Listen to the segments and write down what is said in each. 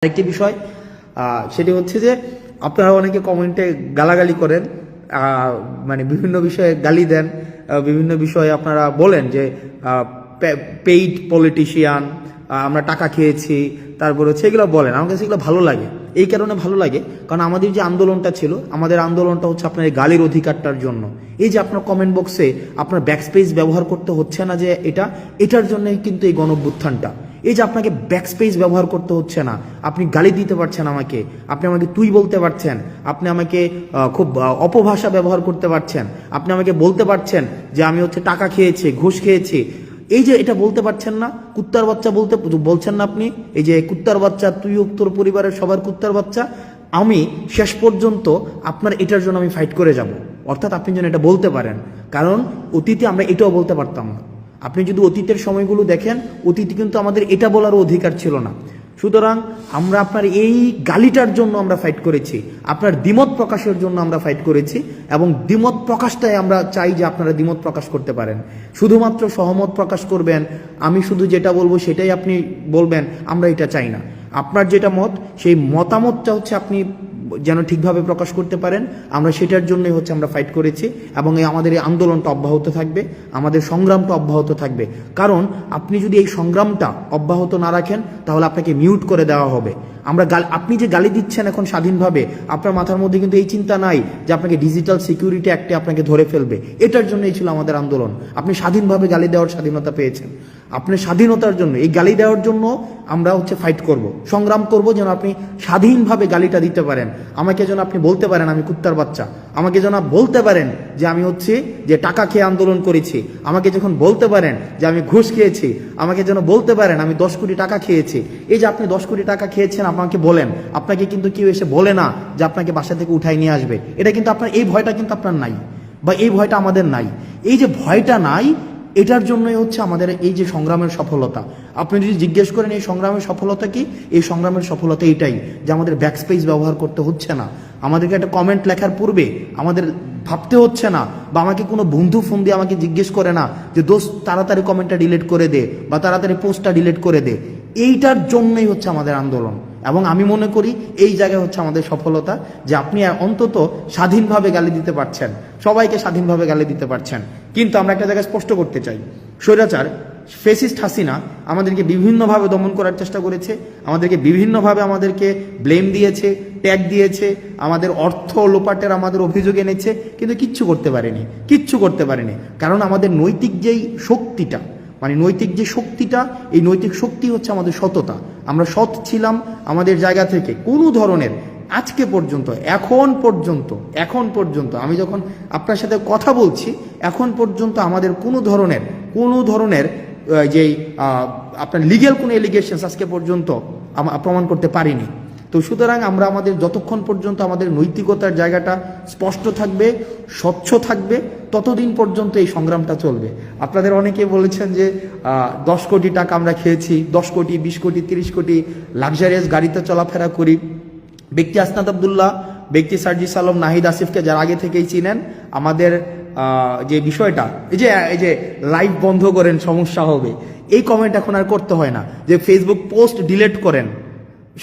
আরেকটি বিষয় সেটি হচ্ছে যে আপনারা অনেকে কমেন্টে গালাগালি করেন, মানে বিভিন্ন বিষয়ে গালি দেন, বিভিন্ন বিষয়ে আপনারা বলেন যে পেইড পলিটিশিয়ান, আমরা টাকা খেয়েছি, তারপরে হচ্ছে এগুলো বলেন। আমার কাছে এগুলো ভালো লাগে, এই কারণে ভালো লাগে কারণ আমাদের যে আন্দোলনটা ছিল, আমাদের আন্দোলনটা হচ্ছে আপনার এই গালির অধিকারটার জন্য। এই যে আপনার কমেন্ট বক্সে আপনার ব্যাকস্পেস ব্যবহার করতে হচ্ছে না, যে এটার জন্যই কিন্তু এই গণঅভ্যুত্থানটা। এই যে আপনাকে ব্যাকস্পেস ব্যবহার করতে হচ্ছে না, আপনি গালি দিতে পারছেন আমাকে, আপনি আমাকে তুই বলতে পারছেন, আপনি আমাকে খুব অপভাষা ব্যবহার করতে পারছেন, আপনি আমাকে বলতে পারছেন যে আমি হচ্ছে টাকা খেয়েছি, ঘুষ খেয়েছি। এই যে এটা বলতে পারছেন না, কুত্তার বাচ্চা বলছেন না আপনি, এই যে কুত্তার বাচ্চা, তুই তোর পরিবারের সবার কুত্তার বাচ্চা, আমি শেষ পর্যন্ত আপনার এটার জন্য আমি ফাইট করে যাব। অর্থাৎ আপনি যেন এটা বলতে পারেন, কারণ অতীতে আমরা এটাও বলতে পারতাম না। আপনি যদি অতীতের সময়গুলো দেখেন, অতীতে কিন্তু আমাদের এটা বলারও অধিকার ছিল না। সুতরাং আমরা আপনার এই গালিটার জন্য আমরা ফাইট করেছি, আপনার দ্বিমত প্রকাশের জন্য আমরা ফাইট করেছি, এবং দ্বিমত প্রকাশটাই আমরা চাই যে আপনারা দ্বিমত প্রকাশ করতে পারেন। শুধুমাত্র সহমত প্রকাশ করবেন, আমি শুধু যেটা বলবো সেটাই আপনি বলবেন, আমরা এটা চাই না। আপনার যেটা মত, সেই মতামতটা হচ্ছে আপনি যেন ঠিকভাবে প্রকাশ করতে পারেন, আমরা সেটার জন্যই হচ্ছে আমরা ফাইট করেছি। এবং আমাদের এই আন্দোলনটা অব্যাহত থাকবে, আমাদের সংগ্রামটা অব্যাহত থাকবে। কারণ আপনি যদি এই সংগ্রামটা অব্যাহত না রাখেন, তাহলে আপনাকে মিউট করে দেওয়া হবে। আপনি যে গালি দিচ্ছেন এখন স্বাধীনভাবে, আপনার মাথার মধ্যে কিন্তু এই চিন্তা নাই যে আপনাকে ডিজিটাল সিকিউরিটি অ্যাক্টে আপনাকে ধরে ফেলবে। এটার জন্যই ছিল আমাদের আন্দোলন। আপনি স্বাধীনভাবে গালি দেওয়ার স্বাধীনতা পেয়েছেন, আপনার স্বাধীনতার জন্য, এই গালি দেওয়ার জন্য আমরা হচ্ছে ফাইট করব, সংগ্রাম করব, যেন আপনি স্বাধীনভাবে গালিটা দিতে পারেন। আমাকে যেন আপনি বলতে পারেন আমি কুত্তার বাচ্চা, আমাকে যেন বলতে পারেন যে আমি হচ্ছে যে টাকা খেয়ে আন্দোলন করেছি, আমাকে যখন বলতে পারেন যে আমি ঘুষ খেয়েছি, আমাকে যেন বলতে পারেন আমি 10 কোটি টাকা খেয়েছি। এই যে আপনি 10 কোটি টাকা খেয়েছেন, আমাকে বলেন, আপনাকে কিন্তু কেউ এসে বলে না যে আপনাকে বাসা থেকে উঠাই নিয়ে আসবে। এটা কিন্তু আপনার, এই ভয়টা কিন্তু আপনার নাই, বা এই ভয়টা আমাদের নাই। এই যে ভয়টা নাই, এটার জন্যই হচ্ছে আমাদের এই যে সংগ্রামের সফলতা। আপনি যদি জিজ্ঞেস করেন এই সংগ্রামের সফলতা কি, এই সংগ্রামের সফলতা এটাই যে আমাদের ব্যাকস্পেস ব্যবহার করতে হচ্ছে না, আমাদেরকে একটা কমেন্ট লেখার পূর্বে আমাদের ভাবতে হচ্ছে না, বা আমাকে কোনো বন্ধু ফোন দিয়ে আমাকে জিজ্ঞেস করে না যে দোস্ত তাড়াতাড়ি কমেন্টটা ডিলিট করে দে, বা তাড়াতাড়ি পোস্টটা ডিলিট করে দে। এইটার জন্যই হচ্ছে আমাদের আন্দোলন। এবং আমি মনে করি এই জায়গায় হচ্ছে আমাদের সফলতা, যে আপনি অন্তত স্বাধীনভাবে গালি দিতে পারছেন, সবাইকে স্বাধীনভাবে গালি দিতে পারছেন। কিন্তু আমরা একটা জায়গায় স্পষ্ট করতে চাই, স্বৈরাচার ফেসিস্ট হাসিনা আমাদেরকে বিভিন্নভাবে দমন করার চেষ্টা করেছে, আমাদেরকে বিভিন্নভাবে আমাদেরকে ব্লেম দিয়েছে, ট্যাগ দিয়েছে, আমাদের অর্থ লোপাটের আমাদের অভিযোগ এনেছে, কিন্তু কিচ্ছু করতে পারেনি। কারণ আমাদের নৈতিক যেই শক্তিটা, মানে নৈতিক যে শক্তিটা, এই নৈতিক শক্তি হচ্ছে আমাদের সততা। আমরা সৎ ছিলাম আমাদের জায়গা থেকে। কোনো ধরনের আজকে পর্যন্ত, এখন পর্যন্ত আমি যখন আপনার সাথে কথা বলছি, এখন পর্যন্ত আমাদের কোনো ধরনের যেই আপনার লিগ্যাল কোনো এলিগেশনস আজকে পর্যন্ত প্রমাণ করতে পারিনি। তো সুতরাং আমরা আমাদের যতক্ষণ পর্যন্ত আমাদের নৈতিকতার জায়গাটা স্পষ্ট থাকবে, স্বচ্ছ থাকবে, ততদিন পর্যন্ত এই সংগ্রামটা চলবে। আপনাদের অনেকে বলেছেন যে 10 কোটি টাকা আমরা খেয়েছি, 10 কোটি, 20 কোটি, 30 কোটি লাক্সারিয়াস গাড়িতে চলাফেরা করি। ব্যক্তি আসনাদ আবদুল্লাহ, ব্যক্তি সার্জিস আলম, নাহিদ আসিফকে যারা আগে থেকেই চিনেন, আমাদের যে বিষয়টা, এই যে লাইভ বন্ধ করেন সমস্যা হবে, এই কমেন্ট এখন আর করতে হয় না। যে ফেসবুক পোস্ট ডিলিট করেন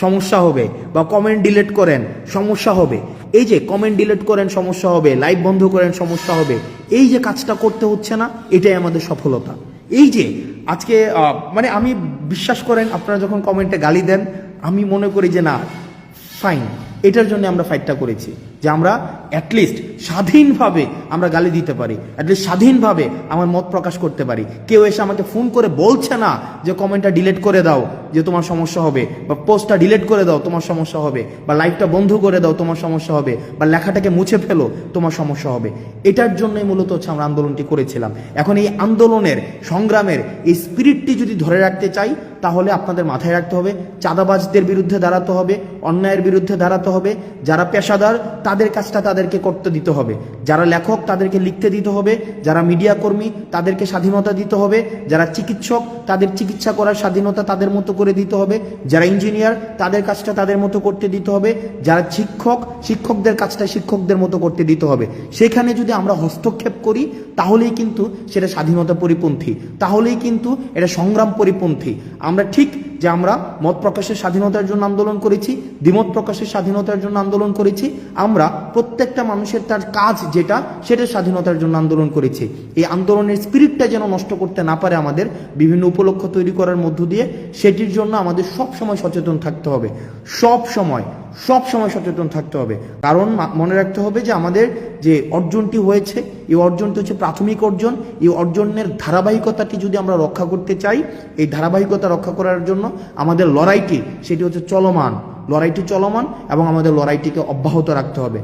সমস্যা হবে, বা কমেন্ট ডিলিট করেন সমস্যা হবে, এই যে কমেন্ট ডিলিট করেন সমস্যা হবে, লাইভ বন্ধ করেন সমস্যা হবে, এই যে কাজটা করতে হচ্ছে না, এটাই আমাদের সফলতা। এই যে আজকে মানে আমি বিশ্বাস করেন, আপনারা যখন কমেন্টে গালি দেন, আমি মনে করি যে না ফাইন, এটার জন্য আমরা ফাইটটা করেছি, যে আমরা অ্যাটলিস্ট স্বাধীনভাবে আমরা গালি দিতে পারি, অ্যাটলিস্ট স্বাধীনভাবে আমার মত প্রকাশ করতে পারি। কেউ এসে আমাকে ফোন করে বলছে না যে কমেন্টটা ডিলিট করে দাও যে তোমার সমস্যা হবে, বা পোস্টটা ডিলিট করে দাও তোমার সমস্যা হবে, বা লাইভটা বন্ধ করে দাও তোমার সমস্যা হবে, বা লেখাটাকে মুছে ফেলো তোমার সমস্যা হবে। এটার জন্যই মূলত হচ্ছে আমরা আন্দোলনটি করেছিলাম। এখন এই আন্দোলনের, সংগ্রামের এই স্পিরিটটি যদি ধরে রাখতে চাই, তাহলে আপনাদের মাথায় রাখতে হবে চাঁদাবাজদের বিরুদ্ধে দাঁড়াতে হবে, অন্যায়ের বিরুদ্ধে দাঁড়াতে হবে। যারা পেশাদার তাদের কাজটা তাদেরকে করতে দিতে হবে, যারা লেখক তাদেরকে লিখতে দিতে হবে, যারা মিডিয়া কর্মী তাদেরকে স্বাধীনতা দিতে হবে, যারা চিকিৎসক তাদের চিকিৎসা করার স্বাধীনতা তাদের মতো করে দিতে হবে, যারা ইঞ্জিনিয়ার তাদের কাজটা তাদের মতো করতে দিতে হবে, যারা শিক্ষকদের কাজটা শিক্ষকদের মতো করতে দিতে হবে। সেখানে যদি আমরা হস্তক্ষেপ করি, তাহলেই কিন্তু সেটা স্বাধীনতা পরিপন্থী, তাহলেই কিন্তু এটা সংগ্রাম পরিপন্থী। আমরা ঠিক যে আমরা মত প্রকাশের স্বাধীনতার জন্য আন্দোলন করেছি, দ্বিমত প্রকাশের স্বাধীনতার জন্য আন্দোলন করেছি, আমরা প্রত্যেকটা মানুষের তার কাজ যেটা সেটা স্বাধীনতার জন্য আন্দোলন করেছি। এই আন্দোলনের স্পিরিটটা যেন নষ্ট করতে না পারে আমাদের বিভিন্ন উপলক্ষ তৈরি করার মধ্য দিয়ে, সেটির জন্য আমাদের সব সময় সচেতন থাকতে হবে, সব সময় সচেতন থাকতে হবে। কারণ মনে রাখতে হবে যে আমাদের যে অর্জনটি হয়েছে, এই অর্জনটি হচ্ছে প্রাথমিক অর্জন। এই অর্জনের ধারাবাহিকতাটি যদি আমরা রক্ষা করতে চাই, এই ধারাবাহিকতা রক্ষা করার জন্য আমাদের লড়াইটি সেটি হচ্ছে চলমান এবং আমাদের লড়াইটিকে অব্যাহত রাখতে হবে।